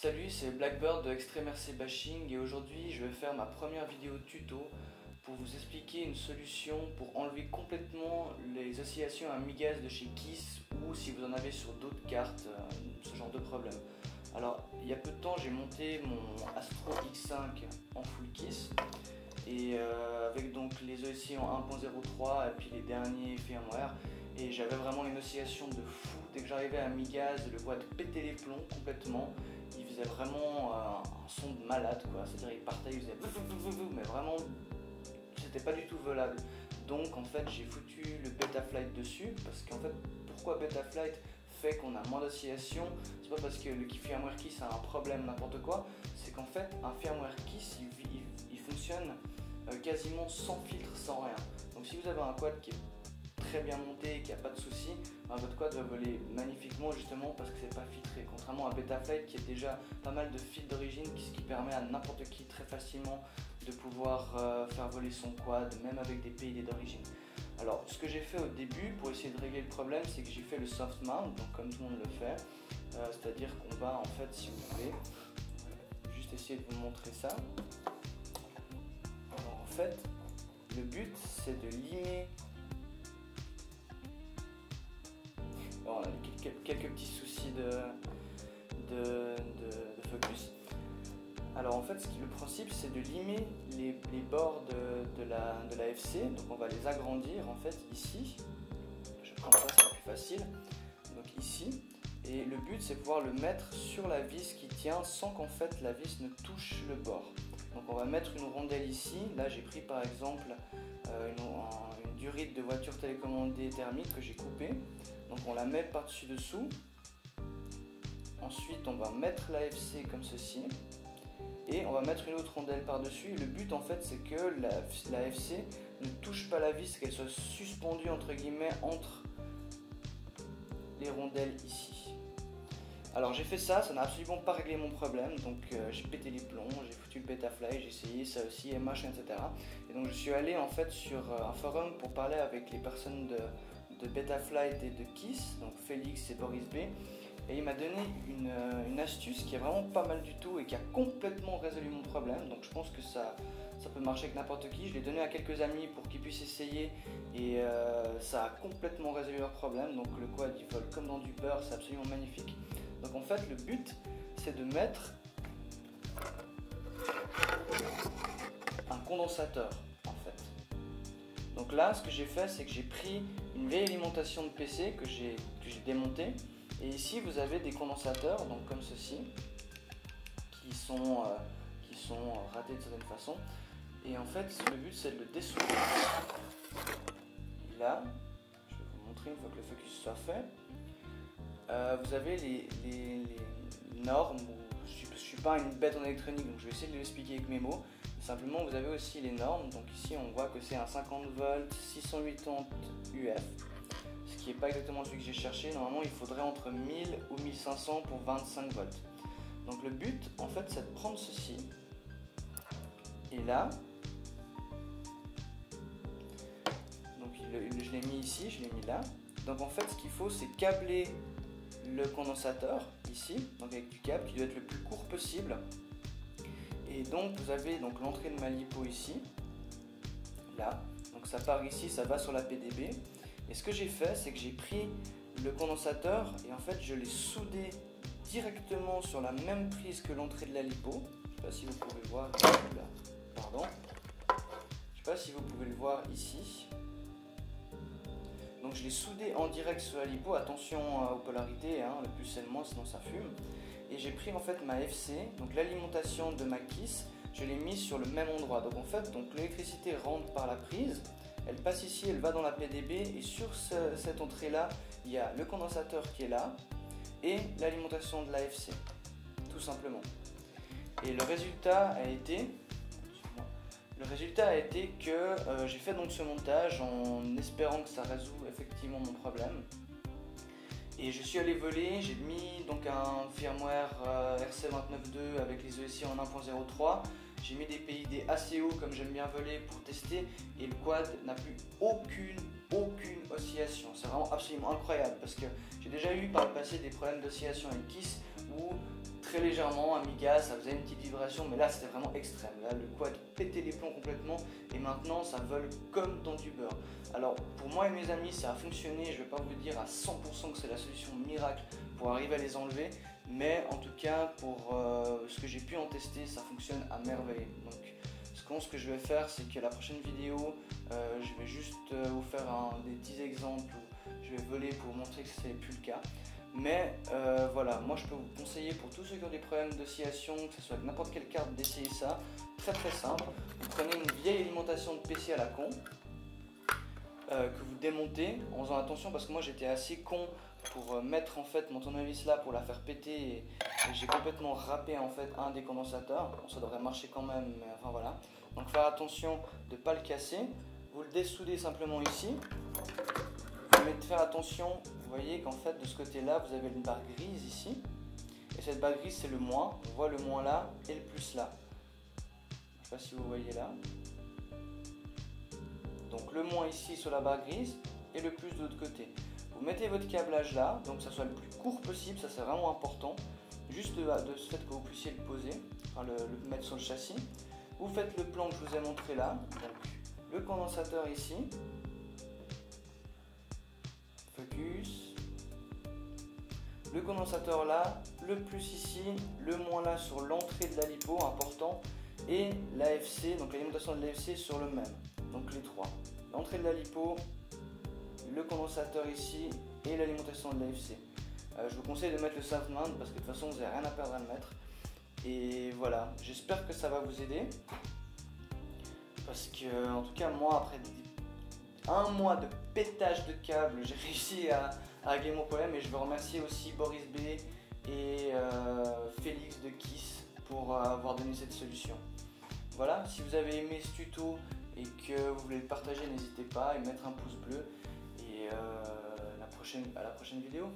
Salut, c'est Blackbird de Extreme RC Bashing et aujourd'hui je vais faire ma première vidéo tuto pour vous expliquer une solution pour enlever complètement les oscillations Amigas de chez Kiss ou si vous en avez sur d'autres cartes, ce genre de problème. Alors il y a peu de temps j'ai monté mon Astro X5 en full Kiss et avec donc les oscillations en 1.03 et puis les derniers firmware et j'avais vraiment une oscillation de fou. Dès que j'arrivais à Amigas, le quad pétait les plombs complètement. Il faisait vraiment un son de malade quoi, c'est-à-dire il partait, il faisait mais vraiment c'était pas du tout volable. Donc en fait j'ai foutu le Betaflight dessus parce qu'en fait pourquoi Betaflight fait qu'on a moins d'oscillation, c'est pas parce que le firmware Kiss a un problème n'importe quoi, c'est qu'en fait un firmware Kiss il fonctionne quasiment sans filtre, sans rien. Donc si vous avez un quad qui est très bien monté et qu'il n'y a pas de souci, votre quad va voler magnifiquement justement parce que c'est pas filtré, contrairement à Betaflight qui est déjà pas mal de fils d'origine, ce qui permet à n'importe qui très facilement de pouvoir faire voler son quad même avec des PID d'origine. Alors ce que j'ai fait au début pour essayer de régler le problème, c'est que j'ai fait le soft mount, donc comme tout le monde le fait, c'est à dire qu'on va en fait, si vous voulez, juste essayer de vous montrer ça. Alors en fait le but c'est de limer. Bon, on a quelques petits soucis de focus. Alors en fait, le principe c'est de limer les bords de la FC. Donc on va les agrandir en fait ici. Je prends ça, c'est plus facile. Donc ici. Et le but c'est de pouvoir le mettre sur la vis qui tient sans qu'en fait la vis ne touche le bord. Donc on va mettre une rondelle ici. Là j'ai pris par exemple une durite de voiture télécommandée thermique que j'ai coupée. Donc on la met par-dessus dessous. Ensuite on va mettre l'AFC comme ceci. Et on va mettre une autre rondelle par-dessus. Le but en fait c'est que l'AFC ne touche pas la vis, qu'elle soit suspendue entre guillemets entre les rondelles ici. Alors j'ai fait ça, ça n'a absolument pas réglé mon problème. Donc j'ai pété les plombs, j'ai foutu le Betaflight, j'ai essayé ça aussi, et machin, etc. Et donc je suis allé en fait sur un forum pour parler avec les personnes de Betaflight et de Kiss, donc Félix et Boris B. Et il m'a donné une astuce qui est vraiment pas mal du tout et qui a complètement résolu mon problème. Donc je pense que ça peut marcher avec n'importe qui. Je l'ai donné à quelques amis pour qu'ils puissent essayer et ça a complètement résolu leur problème. Donc le quad il vole comme dans du beurre, c'est absolument magnifique. Donc en fait le but c'est de mettre un condensateur en fait. Donc là ce que j'ai fait c'est que j'ai pris une vieille alimentation de PC que j'ai démontée. Et ici vous avez des condensateurs, donc comme ceci, qui sont ratés de certaine façon. Et en fait le but c'est de le dessouder. Et là, je vais vous montrer une fois que le focus soit fait. Vous avez les normes, je ne suis pas une bête en électronique donc je vais essayer de l'expliquer avec mes mots. Simplement vous avez aussi les normes, donc ici on voit que c'est un 50 volts 680 UF. Ce qui n'est pas exactement celui que j'ai cherché. Normalement il faudrait entre 1000 ou 1500 pour 25 volts. Donc le but en fait c'est de prendre ceci et là, donc je l'ai mis ici, je l'ai mis là. Donc en fait ce qu'il faut c'est câbler le condensateur ici, donc avec du câble qui doit être le plus court possible. Et donc vous avez donc l'entrée de ma lipo ici, là. Donc ça part ici, ça va sur la PDB. Et ce que j'ai fait, c'est que j'ai pris le condensateur et en fait je l'ai soudé directement sur la même prise que l'entrée de la lipo. Je ne sais pas si vous pouvez le voir. Pardon. Je ne sais pas si vous pouvez le voir ici. Donc je l'ai soudé en direct sur la lipo. Attention aux polarités, hein, le plus c'est le moins, sinon ça fume. Et j'ai pris en fait ma FC, donc l'alimentation de ma Kiss, je l'ai mise sur le même endroit. Donc en fait, l'électricité rentre par la prise. Elle passe ici, elle va dans la PDB et sur cette entrée-là, il y a le condensateur qui est là et l'alimentation de l'AFC, tout simplement. Et le résultat a été que j'ai fait donc ce montage en espérant que ça résout effectivement mon problème. Et je suis allé voler, j'ai mis donc un firmware RC29.2 avec les OSI en 1.03. J'ai mis des PID assez hauts comme j'aime bien voler pour tester et le quad n'a plus aucune oscillation. C'est vraiment absolument incroyable parce que j'ai déjà eu par le passé des problèmes d'oscillation avec Kiss où où très légèrement Amiga ça faisait une petite vibration, mais là c'était vraiment extrême. Là le quad pétait les plombs complètement et maintenant ça vole comme dans du beurre. Alors pour moi et mes amis ça a fonctionné, je ne vais pas vous dire à 100% que c'est la solution miracle pour arriver à les enlever, mais en tout cas pour ce que j'ai pu en tester ça fonctionne à merveille. Donc ce que je vais faire, c'est que la prochaine vidéo je vais juste vous faire des petits exemples où je vais voler pour montrer que ce n'est plus le cas. Mais voilà, moi je peux vous conseiller pour tous ceux qui ont des problèmes d'oscillation, que ce soit avec n'importe quelle carte, d'essayer ça. Très simple. Vous prenez une vieille alimentation de PC à la con que vous démontez en faisant attention, parce que moi j'étais assez con pour mettre en fait mon tournevis là pour la faire péter et j'ai complètement râpé en fait un des condensateurs. Bon, ça devrait marcher quand même, mais enfin voilà. Donc faire attention de ne pas le casser. Vous le dessoudez simplement ici. Mais faire attention, vous voyez qu'en fait de ce côté là vous avez une barre grise ici, et cette barre grise c'est le moins, on voit le moins là et le plus là. Je ne sais pas si vous voyez là. Donc le moins ici sur la barre grise et le plus de l'autre côté. Vous mettez votre câblage là, donc que ça soit le plus court possible, ça c'est vraiment important. Juste de ce fait que vous puissiez le poser, enfin le mettre sur le châssis. Vous faites le plan que je vous ai montré là, donc le condensateur ici. Focus. Le condensateur là, le plus ici, le moins là sur l'entrée de la lipo, important, et l'AFC, donc l'alimentation de l'AFC sur le même. Donc les trois. L'entrée de la lipo, le condensateur ici et l'alimentation de l'AFC. Je vous conseille de mettre le safe mount parce que de toute façon vous n'avez rien à perdre à le mettre. Et voilà, j'espère que ça va vous aider. Parce que en tout cas moi après un mois de pétage de câbles, j'ai réussi à régler mon problème, et je veux remercier aussi Boris B et Félix de Kiss pour avoir donné cette solution. Voilà, si vous avez aimé ce tuto et que vous voulez le partager, n'hésitez pas à mettre un pouce bleu, et à la prochaine vidéo.